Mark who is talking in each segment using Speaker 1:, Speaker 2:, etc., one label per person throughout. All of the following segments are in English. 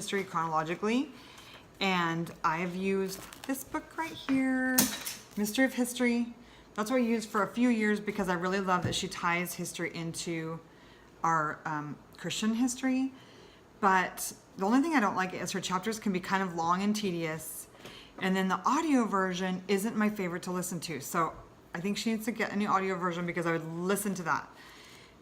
Speaker 1: history chronologically. And I've used this book right here, Mystery of History. That's what I used for a few years because I really love that she ties history into our Christian history. But the only thing I don't like is her chapters can be kind of long and tedious. And then the audio version isn't my favorite to listen to. So I think she needs to get a new audio version because I would listen to that.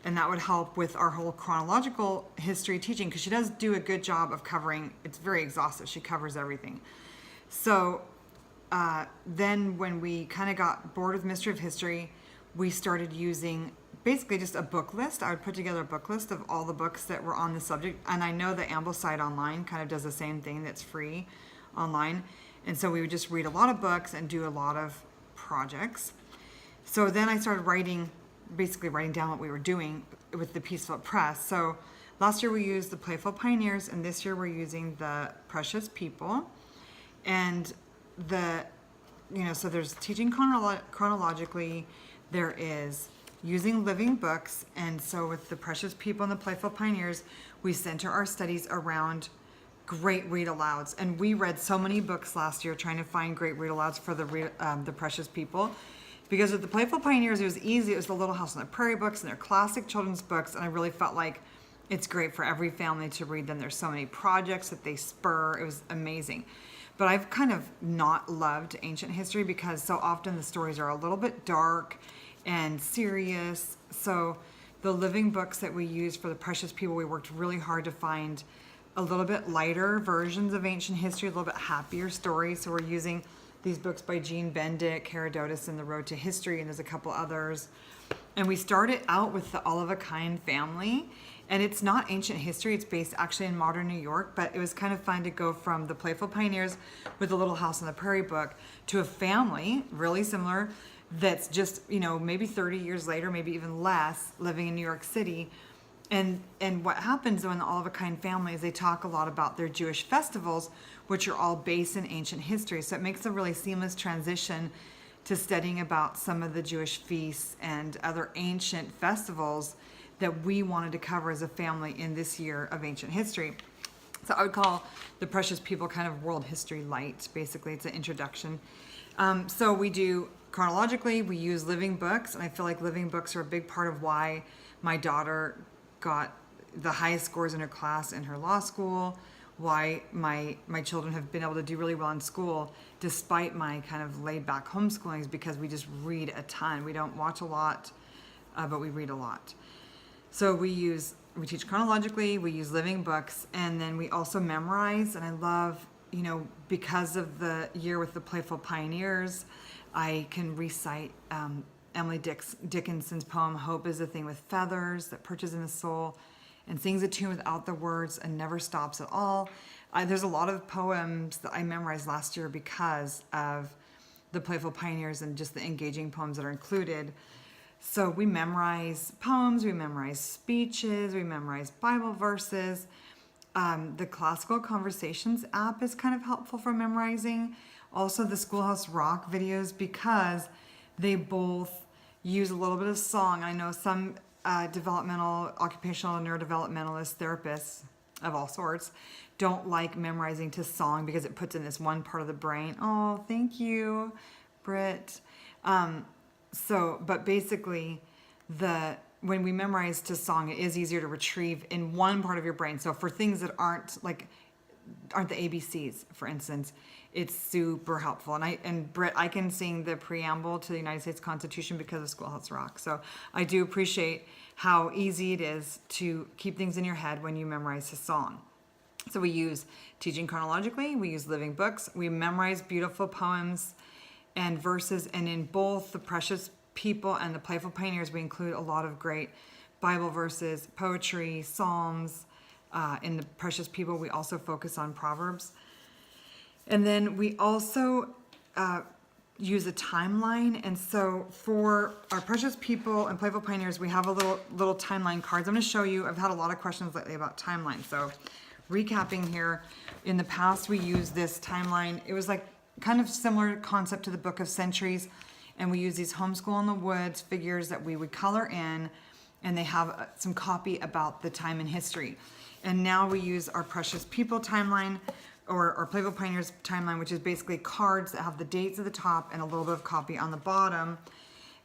Speaker 1: And that would help with our whole chronological history teaching because she does do a good job of covering. It's very exhaustive. She covers everything. So then when we kind of got bored with Mystery of History, we started using basically just a book list. I would put together a book list of all the books that were on the subject. And I know the Ambleside Online kind of does the same thing that's free online. And so we would just read a lot of books and do a lot of projects. So then I started basically writing down what we were doing with the Peaceful Press. So last year we used the Playful Pioneers, and this year we're using the Precious People. And so there's teaching chronologically, there is using living books, and so with the Precious People and the Playful Pioneers, we center our studies around great read-alouds. And we read so many books last year trying to find great read-alouds for the Precious People. Because with the Playful Pioneers, it was easy. It was the Little House on the Prairie books, and they're classic children's books, and I really felt like it's great for every family to read them. There's so many projects that they spur. It was amazing. But I've kind of not loved ancient history because so often the stories are a little bit dark and serious. So the living books that we used for the Precious People, we worked really hard to find a little bit lighter versions of ancient history, a little bit happier stories. So we're using these books by Jean Bendick, Herodotus and the Road to History, and there's a couple others. And we started out with the All of a Kind family, and it's not ancient history, it's based actually in modern New York, but it was kind of fun to go from the Playful Pioneers with the Little House on the Prairie book to a family really similar that's just, maybe 30 years later, maybe even less, living in New York City. And what happens in the All of a Kind family is they talk a lot about their Jewish festivals, which are all based in ancient history. So it makes a really seamless transition to studying about some of the Jewish feasts and other ancient festivals that we wanted to cover as a family in this year of ancient history. So I would call the Precious People kind of world history light. Basically, it's an introduction. So we do chronologically, we use living books, and I feel like living books are a big part of why my daughter got the highest scores in her class in her law school, why my children have been able to do really well in school despite my kind of laid back homeschooling, is because we just read a ton. We don't watch a lot, but we read a lot. So we teach chronologically, we use living books, and then we also memorize. And I love, because of the year with the Playful Pioneers, I can recite Emily Dickinson's poem, Hope is a Thing with Feathers that perches in the soul and sings a tune without the words and never stops at all. There's a lot of poems that I memorized last year because of the Playful Pioneers and just the engaging poems that are included. So we memorize poems, we memorize speeches, we memorize Bible verses. The Classical Conversations app is kind of helpful for memorizing. Also the Schoolhouse Rock videos, because they both use a little bit of song. I know some developmental, occupational, neurodevelopmentalist therapists of all sorts don't like memorizing to song because it puts in this one part of the brain. Oh, thank you, Britt. But basically, when we memorize to song, it is easier to retrieve in one part of your brain. So for things that aren't the ABCs, for instance, it's super helpful. And Britt, I can sing the preamble to the United States Constitution because of Schoolhouse Rock. So I do appreciate how easy it is to keep things in your head when you memorize a song. So we use teaching chronologically, we use living books, we memorize beautiful poems and verses, and in both the Precious People and the Playful Pioneers, we include a lot of great Bible verses, poetry, psalms. In the Precious People, we also focus on Proverbs. And then we also use a timeline. And so for our Precious People and Playful Pioneers, we have a little timeline cards. I'm going to show you. I've had a lot of questions lately about timeline. So recapping here, in the past we used this timeline. It was like kind of similar concept to the Book of Centuries. And we use these Homeschool in the Woods figures that we would color in, and they have some copy about the time in history. And now we use our Precious People timeline, or our Playful Pioneers timeline, which is basically cards that have the dates at the top and a little bit of copy on the bottom.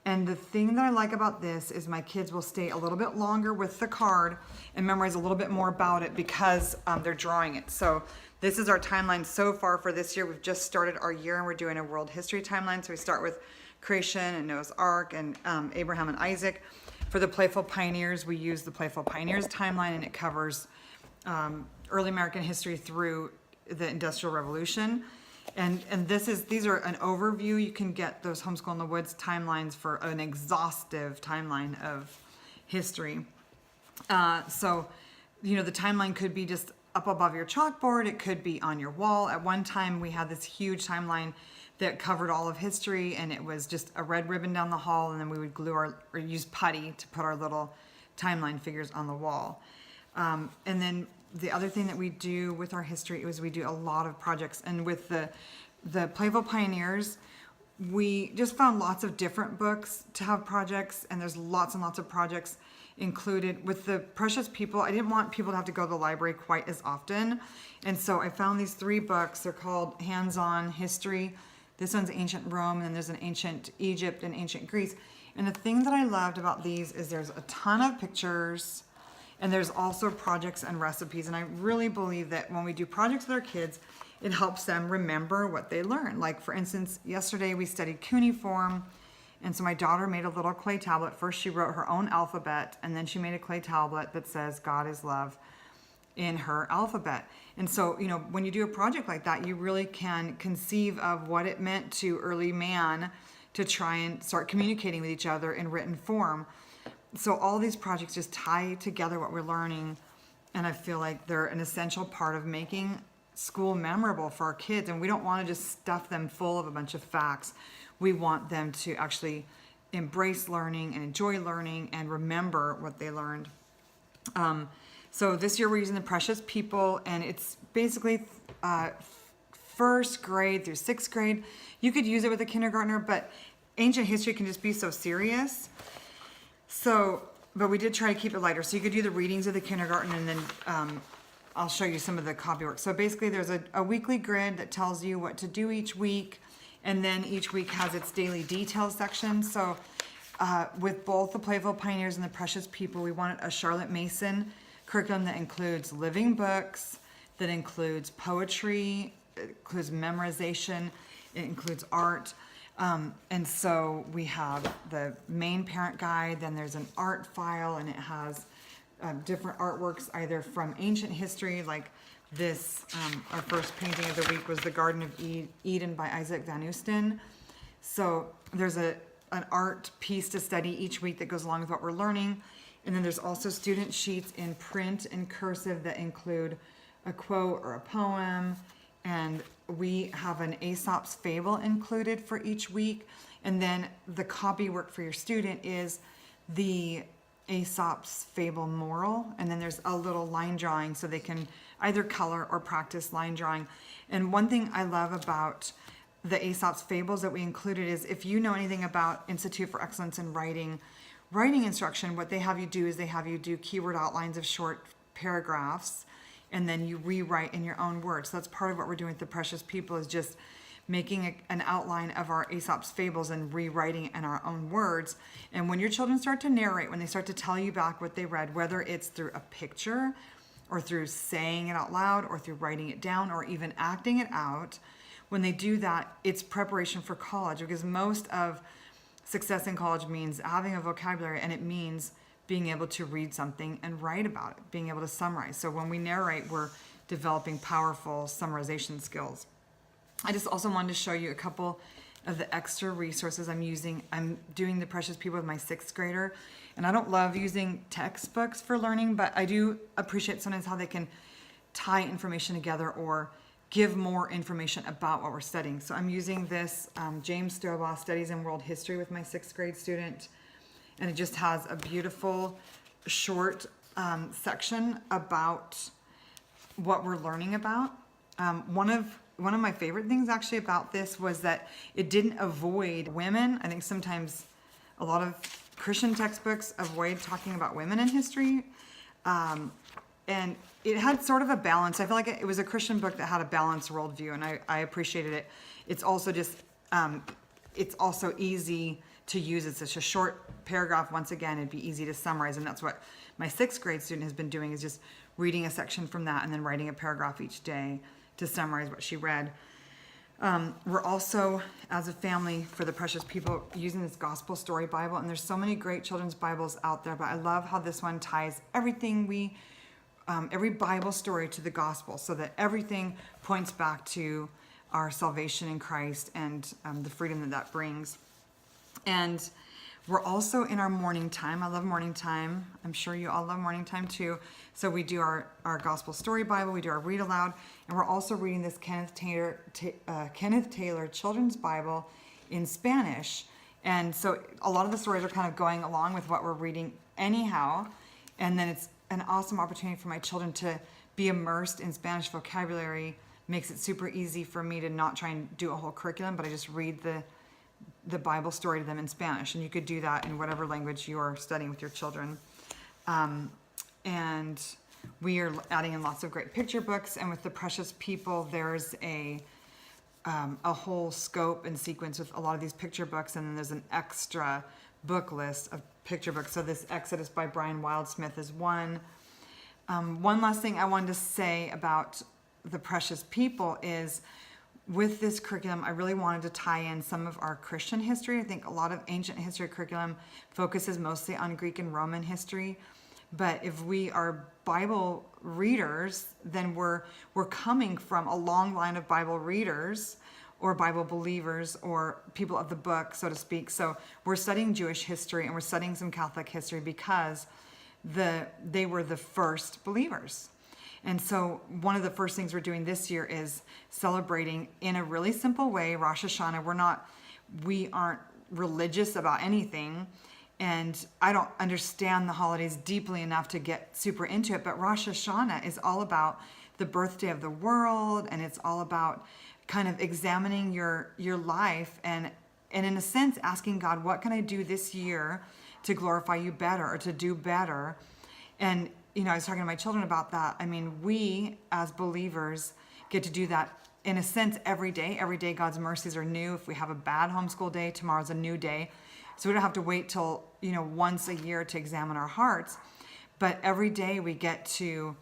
Speaker 1: And the thing that I like about this is my kids will stay a little bit longer with the card and memorize a little bit more about it because they're drawing it. So this is our timeline so far for this year. We've just started our year and we're doing a world history timeline. So we start with creation and Noah's Ark and Abraham and Isaac. For the Playful Pioneers, we use the Playful Pioneers timeline, and it covers early American history through the Industrial Revolution. And these are an overview. You can get those Homeschool in the Woods timelines for an exhaustive timeline of history. So, you know, the timeline could be just up above your chalkboard. It could be on your wall. At one time, we had this huge timeline that covered all of history, and it was just a red ribbon down the hall, and then we would glue or use putty to put our little timeline figures on the wall. And then the other thing that we do with our history is we do a lot of projects. And with the Playful Pioneers, we just found lots of different books to have projects, and there's lots and lots of projects included. With the Precious People, I didn't want people to have to go to the library quite as often. And so I found these 3 books. They're called Hands-On History. This one's Ancient Rome, and then there's an Ancient Egypt and Ancient Greece. And the thing that I loved about these is there's a ton of pictures, and there's also projects and recipes. And I really believe that when we do projects with our kids, it helps them remember what they learn. Like, for instance, yesterday we studied cuneiform. And so my daughter made a little clay tablet. First, she wrote her own alphabet, and then she made a clay tablet that says God is love in her alphabet. And so, you know, when you do a project like that, you really can conceive of what it meant to early man to try and start communicating with each other in written form. So all these projects just tie together what we're learning, and I feel like they're an essential part of making school memorable for our kids. And we don't want to just stuff them full of a bunch of facts. We want them to actually embrace learning and enjoy learning and remember what they learned. So this year we're using the Precious People, and it's basically first grade through 6th grade. You could use it with a kindergartner, but ancient history can just be so serious. So, but we did try to keep it lighter. So you could do the readings of the kindergarten, and then I'll show you some of the copy work. So basically there's a weekly grid that tells you what to do each week, and then each week has its daily details section. So with both the Playful Pioneers and the Precious People, we wanted a Charlotte Mason curriculum that includes living books, that includes poetry, it includes memorization, it includes art. And so we have the main parent guide, then there's an art file, and it has different artworks either from ancient history, like this, our first painting of the week was the Garden of Eden by Isaac Van Oosten. So there's an art piece to study each week that goes along with what we're learning. And then there's also student sheets in print and cursive that include a quote or a poem. And we have an Aesop's Fable included for each week. And then the copy work for your student is the Aesop's Fable moral. And then there's a little line drawing so they can either color or practice line drawing. And one thing I love about the Aesop's Fables that we included is, if you know anything about Institute for Excellence in Writing instruction, what they have you do is they have you do keyword outlines of short paragraphs, and then you rewrite in your own words. So that's part of what we're doing with the Precious People, is just making an outline of our Aesop's Fables and rewriting it in our own words. And when your children start to narrate, when they start to tell you back what they read, whether it's through a picture or through saying it out loud or through writing it down or even acting it out, when they do that, it's preparation for college, because most of success in college means having a vocabulary, and it means being able to read something and write about it, being able to summarize. So when we narrate, we're developing powerful summarization skills. I just also wanted to show you a couple of the extra resources I'm using. I'm doing the Precious People with my 6th grader, and I don't love using textbooks for learning, but I do appreciate sometimes how they can tie information together or give more information about what we're studying. So I'm using this James Strobaugh Studies in World History with my 6th grade student, and it just has a beautiful short section about what we're learning about. One of my favorite things actually about this was that it didn't avoid women. I think sometimes a lot of Christian textbooks avoid talking about women in history. and it had sort of a balance. I feel like it was a Christian book that had a balanced worldview, and I appreciated it. It's also just, it's also easy to use. It's such a short paragraph. Once again, it'd be easy to summarize, and that's what my 6th grade student has been doing, is just reading a section from that and then writing a paragraph each day to summarize what she read. We're also, as a family, for the precious people, using this gospel story Bible, and there's so many great children's Bibles out there, but I love how this one ties everything every Bible story to the gospel, so that everything points back to our salvation in Christ and the freedom that brings. And we're also in our morning time. I love morning time. I'm sure you all love morning time too. So we do our gospel story Bible, we do our read aloud, and we're also reading this Kenneth Taylor Children's Bible in Spanish. And so a lot of the stories are kind of going along with what we're reading anyhow. And then it's an awesome opportunity for my children to be immersed in Spanish vocabulary. Makes it super easy for me to not try and do a whole curriculum, but I just read the Bible story to them in Spanish. And you could do that in whatever language you are studying with your children. And we are adding in lots of great picture books. And with the precious people, there's a whole scope and sequence with a lot of these picture books. And then there's an extra book list of picture books. So this Exodus by Brian Wildsmith is one. One last thing I wanted to say about the precious people is, with this curriculum, I really wanted to tie in some of our Christian history. I think a lot of ancient history curriculum focuses mostly on Greek and Roman history. But if we are Bible readers, then we're coming from a long line of Bible readers or Bible believers or people of the book, so to speak. So we're studying Jewish history and we're studying some Catholic history because they were the first believers. And so one of the first things we're doing this year is celebrating in a really simple way Rosh Hashanah. We aren't religious about anything, and I don't understand the holidays deeply enough to get super into it, but Rosh Hashanah is all about the birthday of the world, and it's all about kind of examining your life and in a sense asking God, what can I do this year to glorify you better or to do better? And I was talking to my children about that. I mean, we as believers get to do that in a sense every day. Every day God's mercies are new. If we have a bad homeschool day, tomorrow's a new day. So we don't have to wait till, once a year to examine our hearts. But every day we get to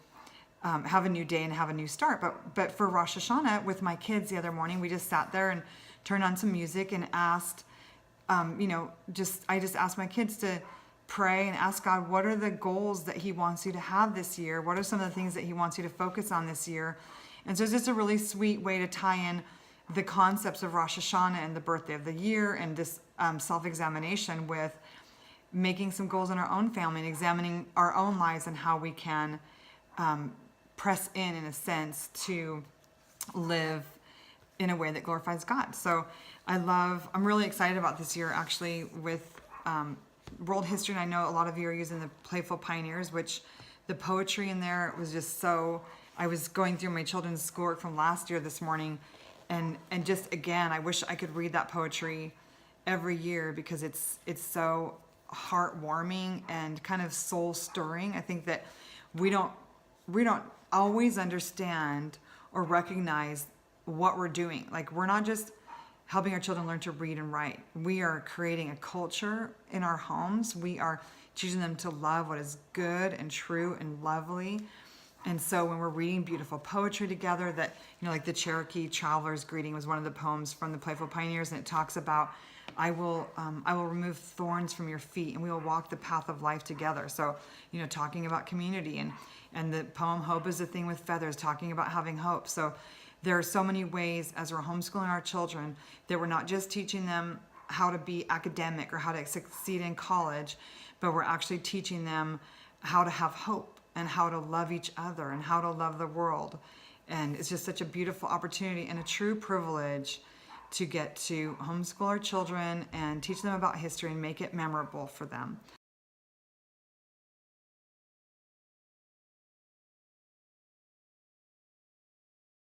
Speaker 1: have a new day and have a new start. But for Rosh Hashanah, with my kids the other morning, we just sat there and turned on some music and asked, I just asked my kids to pray and ask God, what are the goals that he wants you to have this year? What are some of the things that he wants you to focus on this year? And so it's just a really sweet way to tie in the concepts of Rosh Hashanah and the birthday of the year and this self-examination with making some goals in our own family and examining our own lives and how we can press in a sense, to live in a way that glorifies God. So I'm really excited about this year actually with world history, and I know a lot of you are using the Playful Pioneers, which the poetry in there was just so. I was going through my children's schoolwork from last year this morning, and just again, I wish I could read that poetry every year because it's so heartwarming and kind of soul stirring. I think that we don't always understand or recognize what we're doing. Like, we're not just helping our children learn to read and write. We are creating a culture in our homes. We are teaching them to love what is good and true and lovely. And so when we're reading beautiful poetry together, that, like the Cherokee Traveler's Greeting was one of the poems from the Playful Pioneers, and it talks about, I will remove thorns from your feet and we will walk the path of life together. So, talking about community, and the poem Hope is a Thing with Feathers, talking about having hope. So there are so many ways as we're homeschooling our children that we're not just teaching them how to be academic or how to succeed in college, but we're actually teaching them how to have hope and how to love each other and how to love the world. And it's just such a beautiful opportunity and a true privilege to get to homeschool our children and teach them about history and make it memorable for them.